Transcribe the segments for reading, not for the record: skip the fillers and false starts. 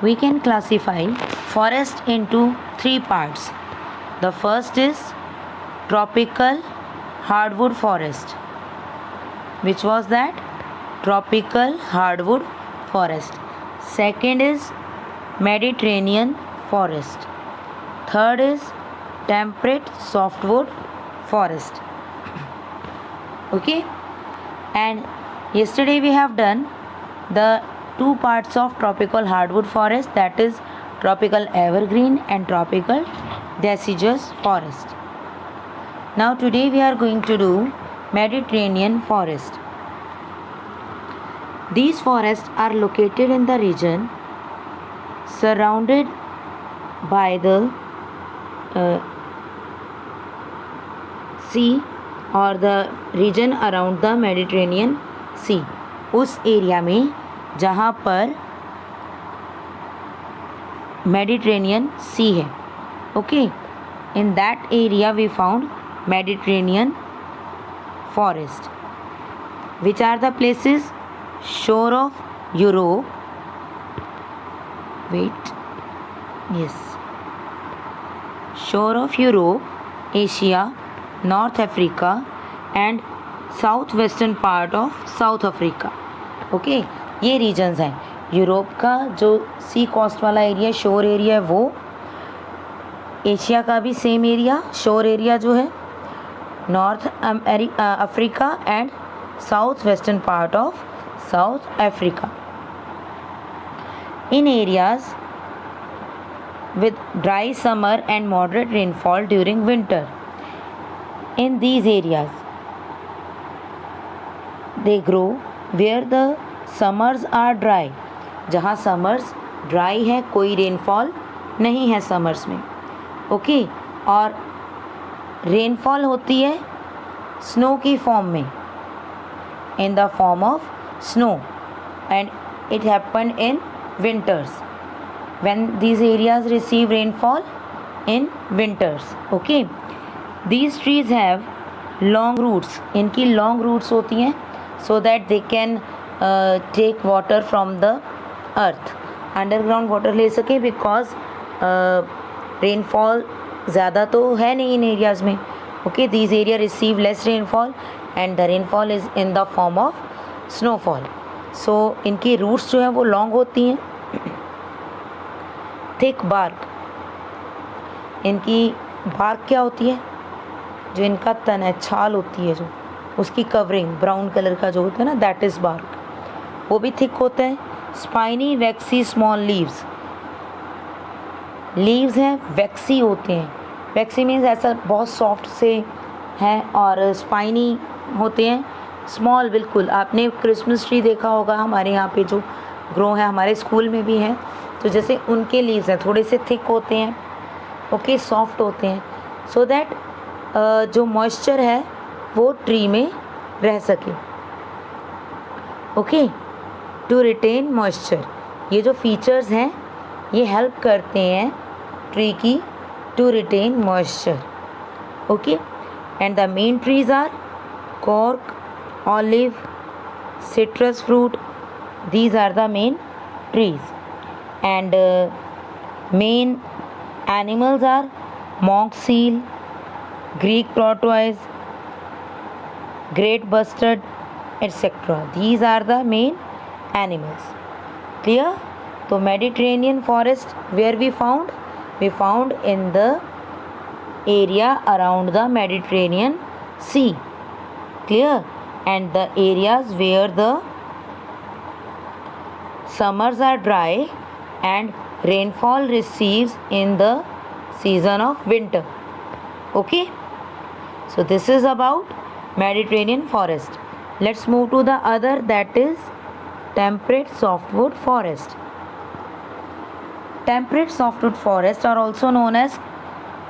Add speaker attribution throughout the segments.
Speaker 1: We can classify forest into three parts. The first is tropical hardwood forest. Which was that? Tropical hardwood forest. Second is Mediterranean forest. Third is temperate softwood forest. Okay, and yesterday we have done the two parts of tropical hardwood forest, that is tropical evergreen and tropical deciduous forest. Now today we are going to do Mediterranean forest. These forests are located in the region surrounded by the sea और the region around the Mediterranean sea, उस area में जहाँ पर Mediterranean sea है. Okay, in that area we found Mediterranean forest. Which are the places? Shore of Europe, wait, yes, shore of Europe, Asia, North Africa and south western part of South Africa. Okay, ये regions हैं. Europe का जो sea coast वाला area, shore area है वो, Asia का भी same area, shore area जो है, north Africa and south western part of South Africa. In areas with dry summer and moderate rainfall during winter. In these areas, they grow where the summers are dry. जहाँ summers dry है, कोई rainfall नहीं है summers में. Okay, और rainfall होती है snow की form में, in the form of snow, and it happened in winters. When these areas receive rainfall in winters. Okay, these trees have long roots. इनकी long roots होती हैं so that they can take water from the earth, underground water ले सके, because rainfall ज़्यादा तो है नहीं इन areas में. Okay, these area receive less rainfall and the rainfall is in the form of snowfall. So इनकी roots जो हैं वो long होती हैं. थिक बार्क, इनकी बार्क क्या होती है? जो इनका तन है, छाल होती है जो, उसकी कवरिंग ब्राउन कलर का जो होता है ना, दैट इज़ बार्क, वो भी थिक होता है. स्पाइनी वैक्सी स्मॉल लीव्स, लीव्स हैं वैक्सी होते हैं. वैक्सी मीन्स ऐसा बहुत सॉफ्ट से हैं, और स्पाइनी होते हैं, स्मॉल. बिल्कुल, आपने क्रिसमस ट्री देखा होगा हमारे यहाँ पे जो ग्रो है, हमारे स्कूल में भी है, तो जैसे उनके लीव्स हैं थोड़े से थिक होते हैं. ओके, सॉफ्ट होते हैं, सो दैट जो मॉइस्चर है वो ट्री में रह सके. ओके, टू रिटेन मॉइस्चर, ये जो फीचर्स हैं ये हेल्प करते हैं ट्री की to retain moisture. Okay, and the main trees are cork, olive, citrus fruit. These are the main trees. And main animals are monk seal, Greek tortoise, great bustard, etc. These are the main animals. Clear? So Mediterranean forest, where we found? We found in the area around the Mediterranean Sea. Clear? And the areas where the summers are dry and rainfall receives in the season of winter. Okay, so this is about Mediterranean forest. Let's move to the other, that is temperate softwood forest. Temperate softwood forests are also known as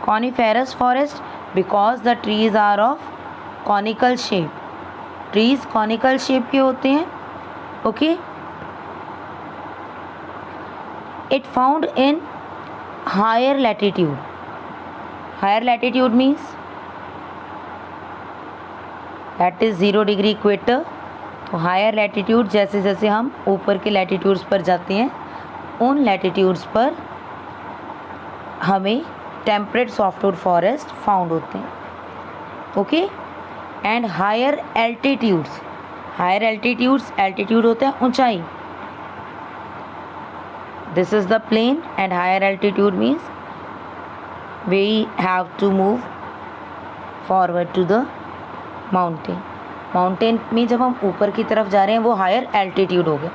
Speaker 1: coniferous forest because the trees are of conical shape. Trees conical shape के होते हैं. Okay, it found in higher latitude. Higher latitude means that is 0 degree equator. तो higher latitude, जैसे जैसे हम ऊपर के latitudes पर जाते हैं उन लैटिट्यूड्स पर हमें टेम्परेट सॉफ्टवुड फॉरेस्ट फाउंड होते हैं. Okay. And higher altitudes, higher altitudes, altitude होता है ऊंचाई. This is the plain and higher altitude means we have to move forward to the mountain. Mountain में जब हम ऊपर की तरफ जा रहे हैं वो हायर एल्टीट्यूड हो गया.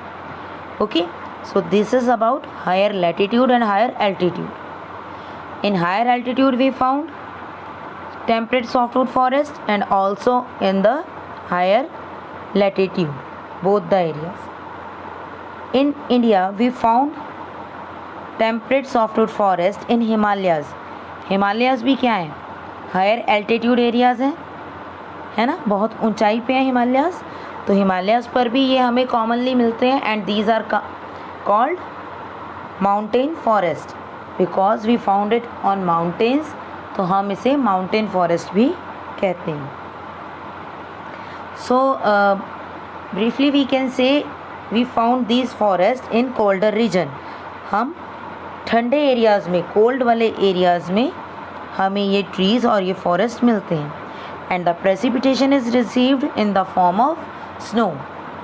Speaker 1: Okay. So this is about higher latitude and higher altitude. In higher altitude we found temperate softwood forest and also in the higher latitude, both the areas. In India we found temperate softwood forest in Himalayas. Himalayas भी क्या है? Higher altitude areas हैं, है ना, बहुत ऊंचाई पे हैं हिमालयाज. तो हिमालयाज पर भी ये हमें कॉमनली मिलते हैं and these are called mountain forest because we found it on mountains. तो हम इसे माउंटेन फॉरेस्ट भी कहते हैं. So briefly we can say we found these forest in colder region. हम ठंडे एरियाज़ में, कोल्ड वाले एरियाज़ में हमें ये ट्रीज़ और ये फॉरेस्ट मिलते हैं. And the precipitation is received in the form of snow.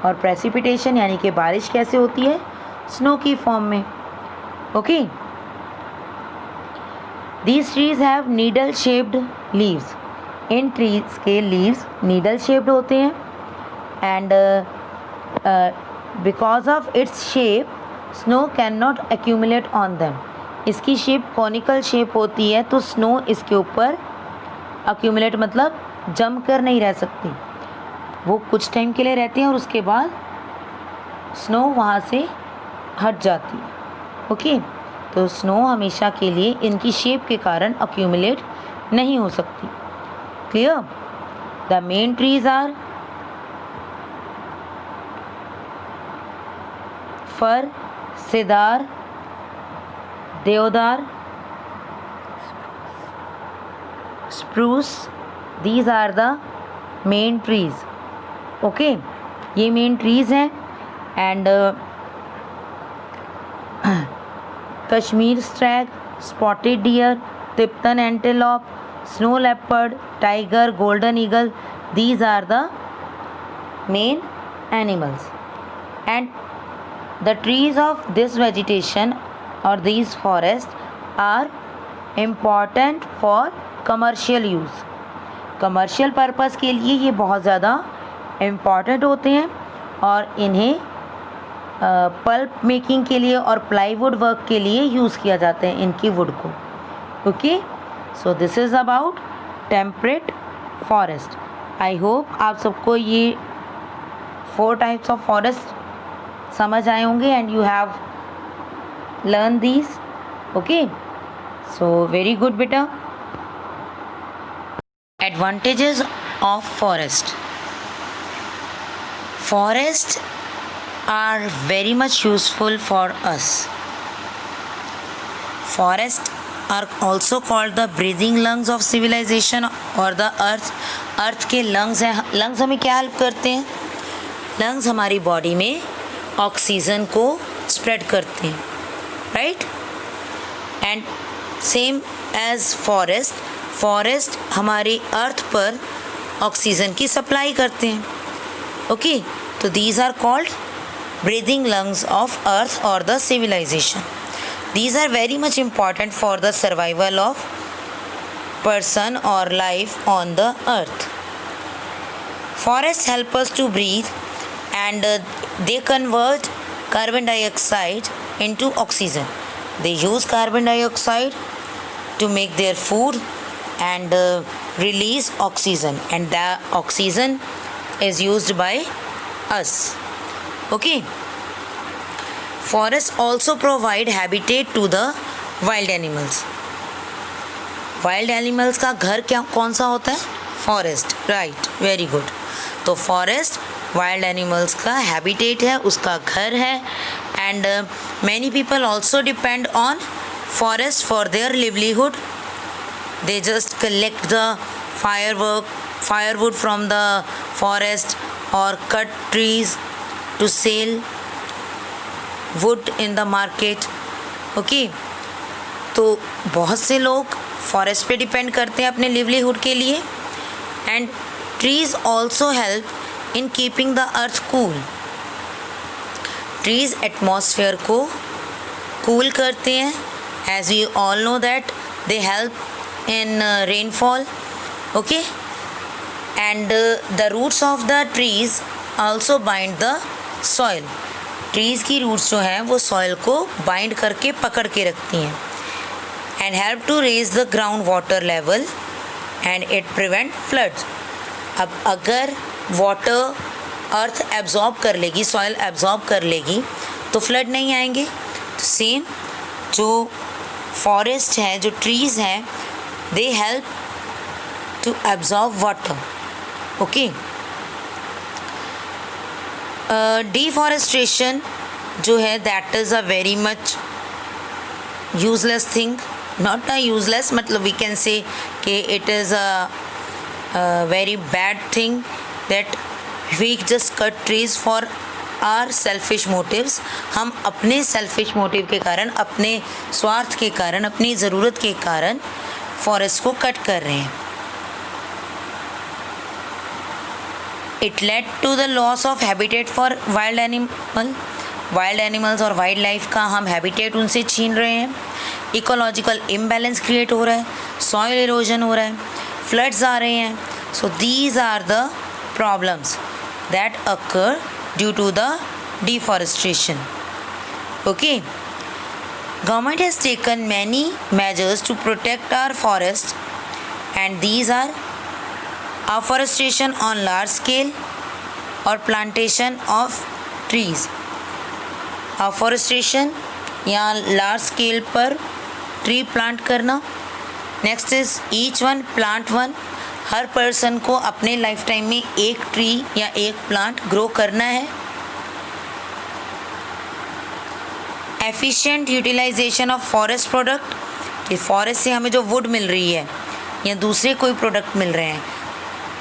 Speaker 1: और प्रेसिपिटेशन यानी कि बारिश कैसे होती है? स्नो की फॉर्म में. Okay. These trees have needle shaped leaves. In trees के लीव्स नीडल शेप्ड होते हैं and because of its shape snow can not accumulate on them. इसकी शेप कॉनिकल शेप होती है तो स्नो इसके ऊपर एक्यूमुलेट मतलब जम कर नहीं रह सकती. वो कुछ टाइम के लिए रहती हैं और उसके बाद स्नो वहाँ से हट जाती है. ओके. तो स्नो हमेशा के लिए इनकी शेप के कारण अक्यूमुलेट नहीं हो सकती. Clear. The main trees are fir, cedar, deodar, spruce. These are the main trees. Okay. ये मेन ट्रीज हैं and Kashmir stag, spotted deer, Tibetan antelope, snow leopard, tiger, golden eagle, these are the main animals. And the trees of this vegetation or these forests are important for commercial use. commercial purpose के लिए ये बहुत ज़्यादा important होते हैं और इन्हें pulp making के लिए और प्लाईवुड वर्क के लिए यूज़ किया जाता है इनकी वुड को. Okay. So this is about temperate forest. I hope आप सबको ये 4 टाइप्स ऑफ फॉरेस्ट समझ आए होंगे and you have learn these. Okay. So very good बेटा. Advantages of forest. Forest are very much useful for us. Forests are also called the breathing lungs of civilization or the earth. अर्थ के lungs हैं. Lungs हमें क्या help करते हैं? Lungs हमारी body में oxygen को स्प्रेड करते हैं, right. And same as forest हमारी अर्थ पर ऑक्सीजन की सप्लाई करते हैं. ओके. तो these are called breathing lungs of earth or the civilization. These are very much important for the survival of person or life on the earth. Forests help us to breathe and they convert carbon dioxide into oxygen. They use carbon dioxide to make their food and release oxygen, and the oxygen is used by us. Okay. Forests also provide habitat to the wild animals. Wild animals का घर क्या कौन सा होता है? Forest. Right. Very good. तो forest wild animals का habitat है, उसका घर है. And many people also depend on forest for their livelihood. They just collect the firewood from the forest or cut trees to sell would in the market. Okay, तो बहुत से लोग forest पे डिपेंड करते हैं अपने लिवलीहुड के लिए. And trees also help in keeping the earth cool. Trees atmosphere को कूल करते हैं. As we all know that they help in rainfall. Okay, and the roots of the trees also bind the soil. Trees की roots जो हैं वो soil को bind करके पकड़ के रखती हैं. And help to raise the ground water level and it prevent floods. अब अगर वाटर अर्थ एब्जॉर्ब कर लेगी, सॉइल एब्जॉर्ब कर लेगी, तो फ्लड नहीं आएंगे. तो सेम जो फॉरेस्ट है, जो ट्रीज़ हैं, they help to absorb water. Okay, deforestation जो है that is a very much useless thing. Not a useless, मतलब वी कैन से कि it is a very bad thing that we just cut trees for our selfish motives. हम अपने selfish motive के कारण, अपने स्वार्थ के कारण, अपनी ज़रूरत के कारण फॉरेस्ट को कट कर रहे हैं. It led to the loss of habitat for wild animals और वाइल्ड लाइफ का हम हैबिटेट उनसे छीन रहे हैं. इकोलॉजिकल इम्बैलेंस क्रिएट हो रहा है, सॉइल इरोजन हो रहा है, फ्लड्स आ रहे हैं. So these are the problems that occur due to the deforestation. Okay, government has taken many measures to protect our forest and these are afforestation on large scale और plantation of trees. afforestation या large scale पर tree plant करना. next is each one plant one. Her person को अपने life time में एक tree या एक प्लांट ग्रो करना है. efficient utilization of forest product. कि फॉरेस्ट से हमें जो वुड मिल रही है या दूसरे कोई प्रोडक्ट मिल रहे हैं,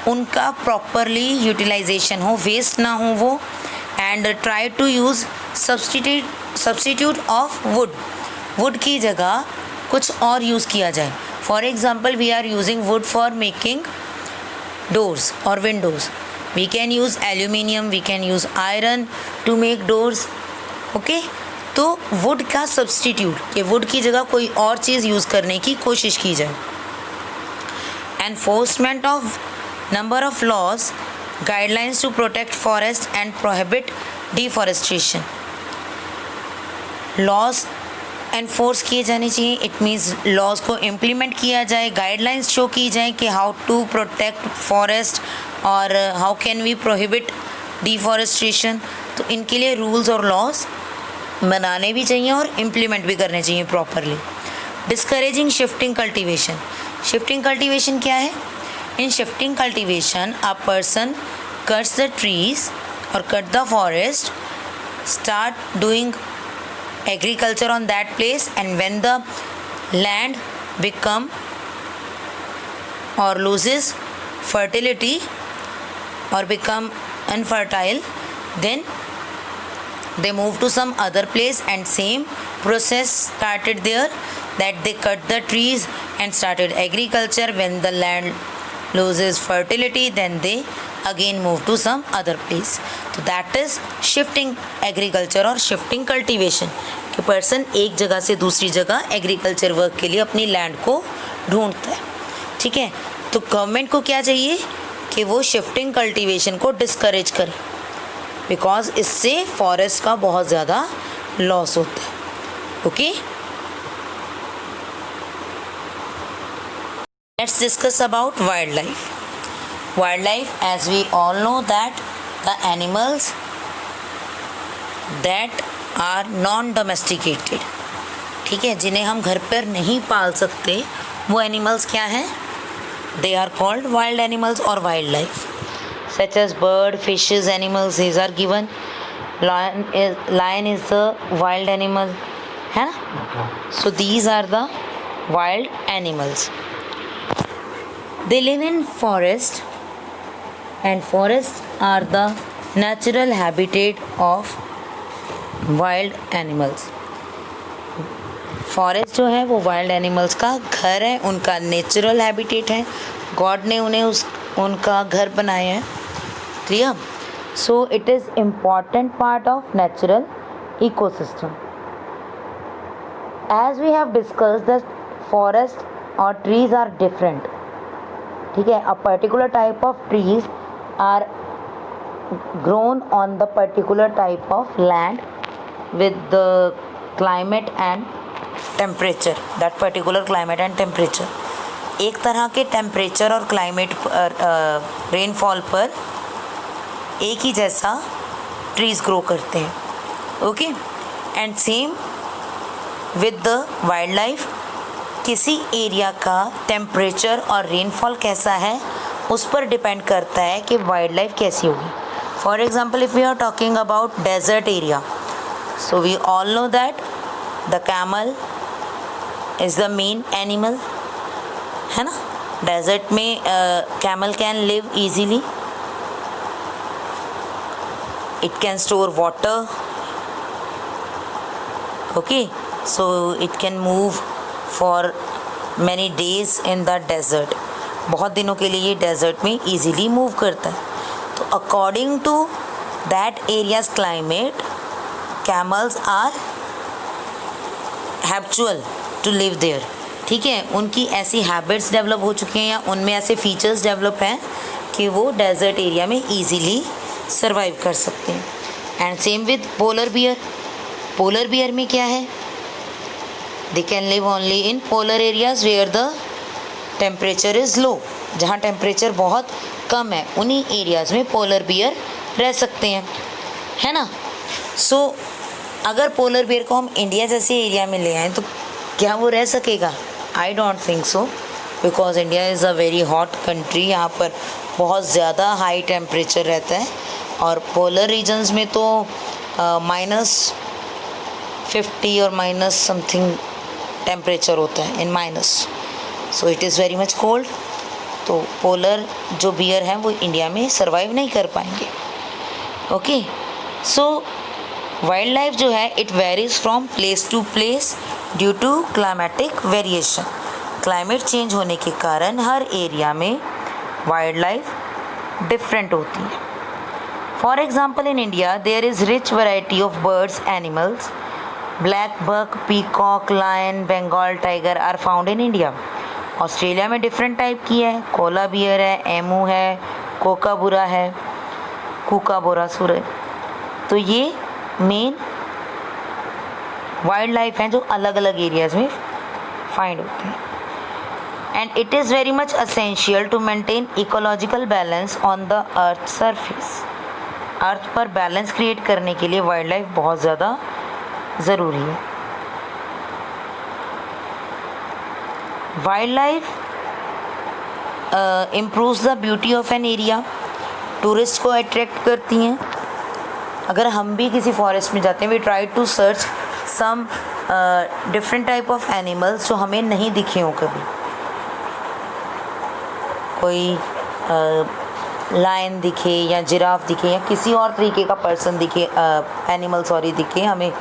Speaker 1: उनका प्रॉपरली यूटिलाइजेशन हो, वेस्ट ना हो वो. And try to use substitute of wood. Wood की जगह कुछ और यूज़ किया जाए. For example, we are using wood for making doors और windows. We can use aluminium, we can use iron to make doors. Okay, तो wood का substitute, कि वुड की जगह कोई और चीज़ यूज़ करने की कोशिश की जाए. Enforcement of number of laws, guidelines to protect forest and prohibit deforestation. laws enforce किए जाने चाहिए. it means laws को implement किया जाए, guidelines show की जाए कि how to protect forest और how can we prohibit deforestation. तो इनके लिए rules और laws बनाने भी चाहिए और implement भी करने चाहिए properly. discouraging shifting cultivation. shifting cultivation क्या है? In shifting cultivation, a person cuts the trees or cut the forest, start doing agriculture on that place, and when the land become or loses fertility or become infertile, then they move to some other place and same process started there, that they cut the trees and started agriculture. When the land loses fertility, then they again move to some other place. So that is shifting agriculture और shifting cultivation. कि person एक जगह से दूसरी जगह agriculture work के लिए अपनी लैंड को ढूंढता है. ठीक है, तो गवर्नमेंट को क्या चाहिए कि वो शिफ्टिंग कल्टीवेशन को डिस्करेज करे, बिकॉज इससे फॉरेस्ट का बहुत ज़्यादा लॉस होता है. Okay, let's discuss about wildlife. Wildlife, as we all know, that the animals that are non-domesticated, ठीक है, जिन्हें हम घर पर नहीं पाल सकते, वो एनिमल्स क्या हैं? They are called wild animals or wildlife, such as bird, fishes, animals. These are given. Lion is the wild animal, है ना? So these are the wild animals. They live in forest, and forests are the natural habitat of wild animals, forest जो है वो wild animals का घर है, उनका natural habitat है, गॉड ने उन्हें उनका घर बनाया है। Clear? So it is important part of natural ecosystem. As we have discussed the forest और ट्रीज आर डिफरेंट। ठीक है, a particular type of trees are grown on the particular type of land with the climate and temperature, that particular climate and temperature। एक तरह के temperature और climate पर rainfall पर एक ही जैसा ट्रीज ग्रो करते हैं। Okay, and same with the wild life, किसी एरिया का टेम्परेचर और रेनफॉल कैसा है उस पर डिपेंड करता है कि वाइल्ड लाइफ कैसी होगी। For example, if we are talking about desert area, so we all know that the camel is the main animal, है ना? Desert में camel can live easily. It can store water. Okay, so it can move for many days in the desert. बहुत दिनों के लिए ये desert में easily move करता है। तो according to that areas climate, camels are habitual to live there. ठीक है, उनकी ऐसी हैबिट्स डेवलप हो चुकी हैं या उनमें ऐसे फीचर्स डेवलप हैं कि वो डेजर्ट एरिया में इजीली सर्वाइव कर सकते हैं। And same with polar bear. Polar bear में क्या है? They can live only in polar areas where the temperature is low. जहाँ टेम्परेचर बहुत कम है उन्हीं एरियाज़ में पोलर बियर रह सकते हैं, है ना? सो अगर पोलर बियर को हम इंडिया जैसे एरिया में ले आएँ तो क्या वो रह सकेगा? I don't think so, because India is a very hot country. यहाँ पर बहुत ज़्यादा हाई टेम्परेचर रहता है और पोलर रीजन्स में तो -50 और माइनस समथिंग टेम्परेचर होता है, in minus. So it is very much cold. तो पोलर जो बियर हैं वो इंडिया में सर्वाइव नहीं कर पाएंगे। ओके, सो वाइल्ड लाइफ जो है it varies from place to place due to climatic variation. Climate change होने के कारण हर एरिया में वाइल्ड लाइफ डिफरेंट होती है। For example, in India there is rich variety of birds animals. Black buck, peacock, lion, Bengal tiger are found in India. Australia में different type की है, कोला बियर है, एमू है, कोकाबुरा है, kookaburra सूरज। तो ये मेन वाइल्ड लाइफ हैं जो अलग अलग एरियाज़ में फाइंड होते हैं। And it is very much essential to maintain ecological balance on the earth surface. Earth पर बैलेंस क्रिएट करने के लिए वाइल्ड लाइफ बहुत ज़्यादा ज़रूरी है। Wild life improves the beauty of an area. Tourist को अट्रैक्ट करती हैं। अगर हम भी किसी फॉरेस्ट में जाते हैं, we try to search some different type of animals जो हमें नहीं दिखे हों कभी। कोई लायन दिखे या जिराफ दिखे या किसी और तरीके का पर्सन दिखे, एनिमल सॉरी दिखे हमें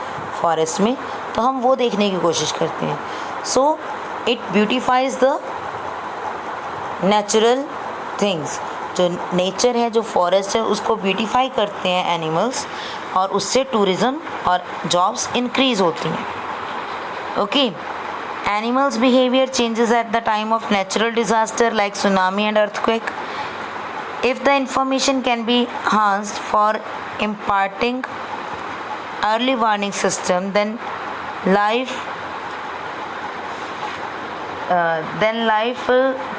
Speaker 1: फॉरेस्ट में, तो हम वो देखने की कोशिश करते हैं। So it beautifies the natural things. जो नेचर है, जो फॉरेस्ट है, उसको ब्यूटिफाई करते हैं एनिमल्स और उससे टूरिज़्म और जॉब्स इंक्रीज़ होती हैं। Okay, animals behaviour changes at the time of natural disaster like tsunami and earthquake. If the information can be enhanced for imparting early warning system, then life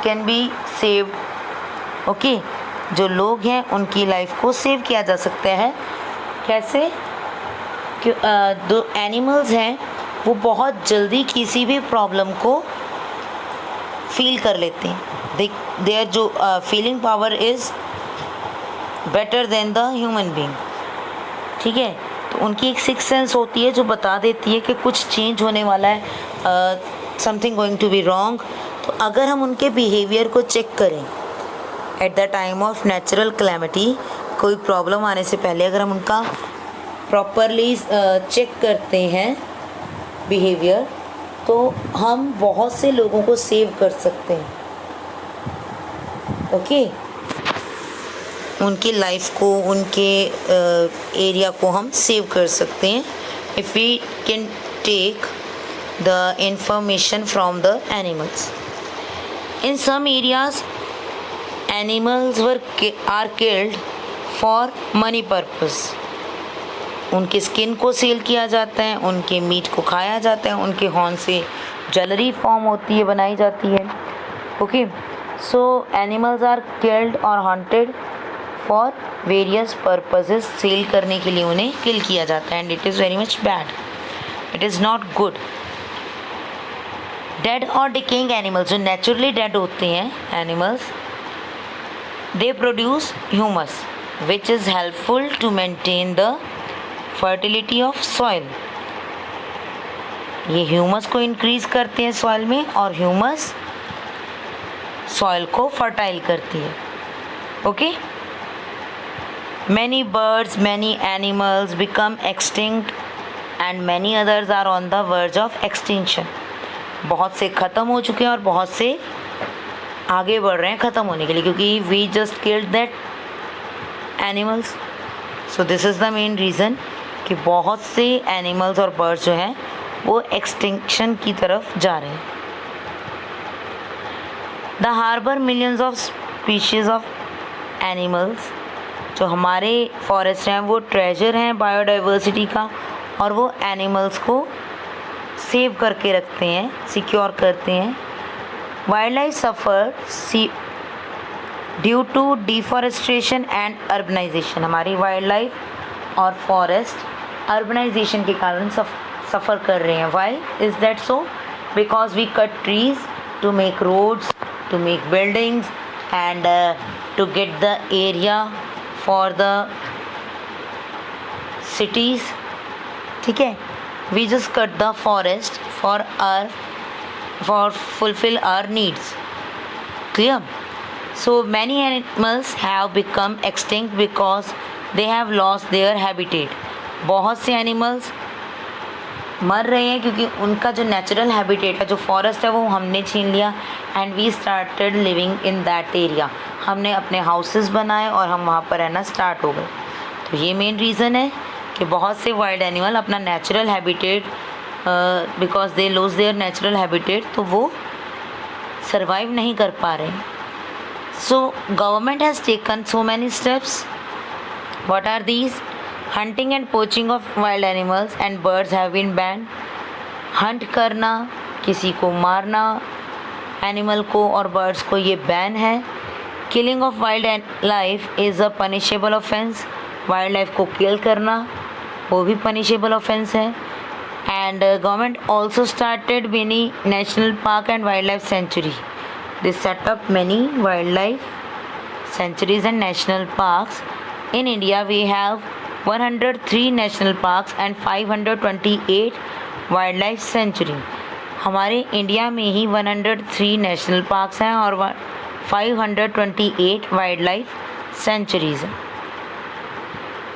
Speaker 1: can be saved. Okay, जो लोग हैं उनकी life को save किया जा सकता है। कैसे? कि जो एनिमल्स हैं वो बहुत जल्दी किसी भी प्रॉब्लम को फील कर लेते हैं। देयर जो feeling power is better than the human being. ठीक है, तो उनकी एक सिक्स सेंस होती है जो बता देती है कि कुछ चेंज होने वाला है, something going to be wrong. तो अगर हम उनके बिहेवियर को चेक करें at the time of natural calamity, कोई प्रॉब्लम आने से पहले अगर हम उनका प्रॉपरली चेक करते हैं बिहेवियर, तो हम बहुत से लोगों को सेव कर सकते हैं। ओके, उनकी लाइफ को, उनके एरिया को हम सेव कर सकते हैं if we can take the information from the animals. In some areas animals are killed for money purpose. उनके स्किन को सेल किया जाता है, उनके मीट को खाया जाता है, उनके हॉर्न से ज्वेलरी फॉर्म होती है, बनाई जाती है। Okay, so animals are killed और hunted for various purposes. Sale करने के लिए उन्हें किल किया जाता है, and it is very much bad, it is not good. Dead और डिकेइंग एनिमल्स, जो नेचुरली डेड होते हैं animals, they produce humus which is helpful to maintain the fertility of soil. ये ह्यूमस को इंक्रीज करते हैं सॉइल में, और ह्यूमस सॉइल को फर्टाइल करती है। Okay, many birds, many animals become extinct and many others are on the verge of extinction. बहुत से ख़त्म हो चुके हैं और बहुत से आगे बढ़ रहे हैं ख़त्म होने के लिए, क्योंकि we just killed that animals. So this is the main reason कि बहुत से एनिमल्स और बर्ड्स जो हैं वो एक्सटिंक्शन की तरफ जा रहे हैं। The harbour millions of species of animals. जो हमारे फॉरेस्ट हैं वो ट्रेजर हैं बायोडाइवर्सिटी का, और वो एनिमल्स को सेव करके रखते हैं, सिक्योर करते हैं। Wild life suffer due to deforestation and urbanisation. हमारी वाइल्ड लाइफ और फॉरेस्ट अर्बनाइजेशन के कारण सफ़र कर रहे हैं। Why is that so? Because we cut trees to make roads, to make buildings, and to get the area for the cities. ठीक है, we just cut the forest for fulfill our needs. Clear? So many animals have become extinct because they have lost their habitat. बहुत से animals मर रहे हैं क्योंकि उनका जो नेचुरल हैबिटेट है, जो फॉरेस्ट है, वो हमने छीन लिया, and we started living in that area. हमने अपने हाउसेस बनाए और हम वहाँ पर रहना स्टार्ट हो गए। तो ये मेन रीज़न है कि बहुत से वाइल्ड एनिमल अपना natural habitat, because they lose their natural habitat, तो वो सर्वाइव नहीं कर पा रहे हैं। So government has taken so many steps. What are these? Hunting and poaching of wild animals and birds have been banned. Hunt करना, किसी को मारना, एनिमल को और बर्ड्स को, ये बैन है. Killing of wild life is a punishable offence. Wild life को किल करना वो भी पनिशेबल ऑफेंस है. And government also started many national park and wild life century. They set up many wildlife sanctuaries and national parks. In India, we have 103 national parks and 528 wildlife sanctuary. हमारे India में ही 103 national parks हैं और 528 wildlife sanctuaries हैं.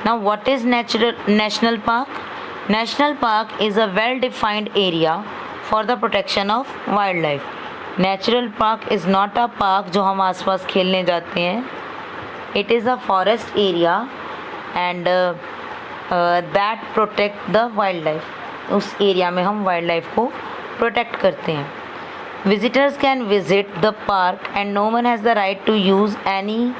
Speaker 1: Now, what is national park? National park is a well-defined area for the protection of wildlife. Natural park is not a park जो हम आसपास खेलने जाते हैं. It is a forest area and that protect the wild life. उस area में हम wild life को प्रोटेक्ट करते हैं. Visitors can visit the park and no one has the right to use any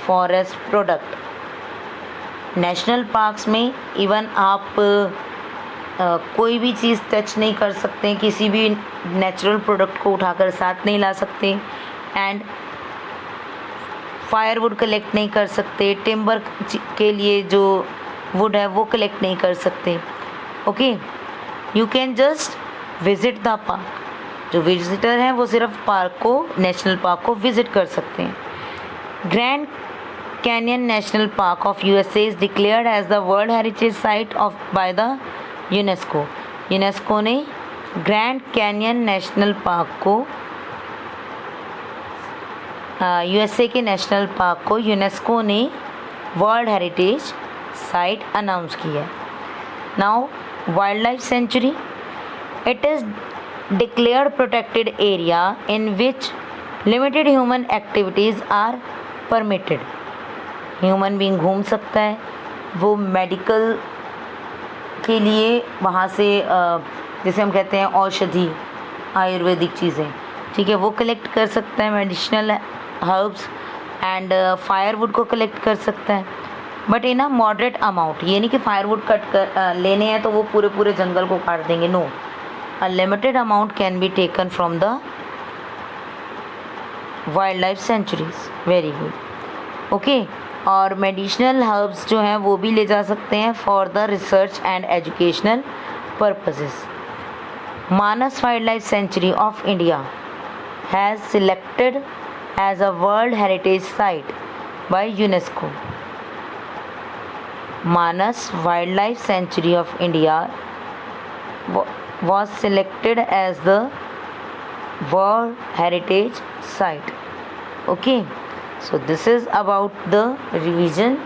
Speaker 1: forest product. National parks में even आप कोई भी चीज़ टच नहीं कर सकते, किसी भी नेचुरल प्रोडक्ट को उठाकर साथ नहीं ला सकते, एंड फायरवुड कलेक्ट नहीं कर सकते, टिम्बर के लिए जो वुड है वो कलेक्ट नहीं कर सकते. Okay, you can just visit the park. जो विजिटर हैं वो सिर्फ पार्क को, नेशनल पार्क को विज़िट कर सकते हैं. Grand Canyon National Park of USA is declared as the world heritage site of by the UNESCO. UNESCO ने ग्रैंड कैनियन नेशनल पार्क को, USA के नेशनल पार्क को यूनेस्को ने वर्ल्ड हेरिटेज साइट अनाउंस किया है. Now, wildlife sanctuary. It is declared protected area in which limited human activities are permitted. Human being घूम सकता है, वो मेडिकल के लिए वहाँ से जैसे हम कहते हैं औषधि, आयुर्वेदिक चीज़ें, ठीक है, वो कलेक्ट कर सकता है, मेडिसिनल हर्ब्स एंड फायरवुड को कलेक्ट कर सकता है, but in a moderate amount. ये नहीं कि फायरवुड कट कर लेने हैं तो वो पूरे पूरे जंगल को काट देंगे. No, a limited amount can be taken from the wild life sanctuaries. Very good. Okay. और मेडिसिनल हर्ब्स जो हैं वो भी ले जा सकते हैं for the research and educational purposes. Manas wild life sanctuary of India has selected as a world heritage site by UNESCO. Manas wild life sanctuary of India was selected as the World Heritage Site. Okay, so this is about the revision.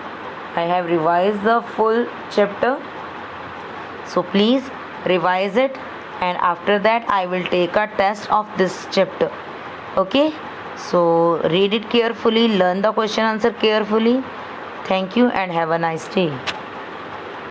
Speaker 1: I have revised the full chapter, so please revise it, and after that I will take a test of this chapter. Okay, so read it carefully, learn the question answer carefully. Thank you and have a nice day.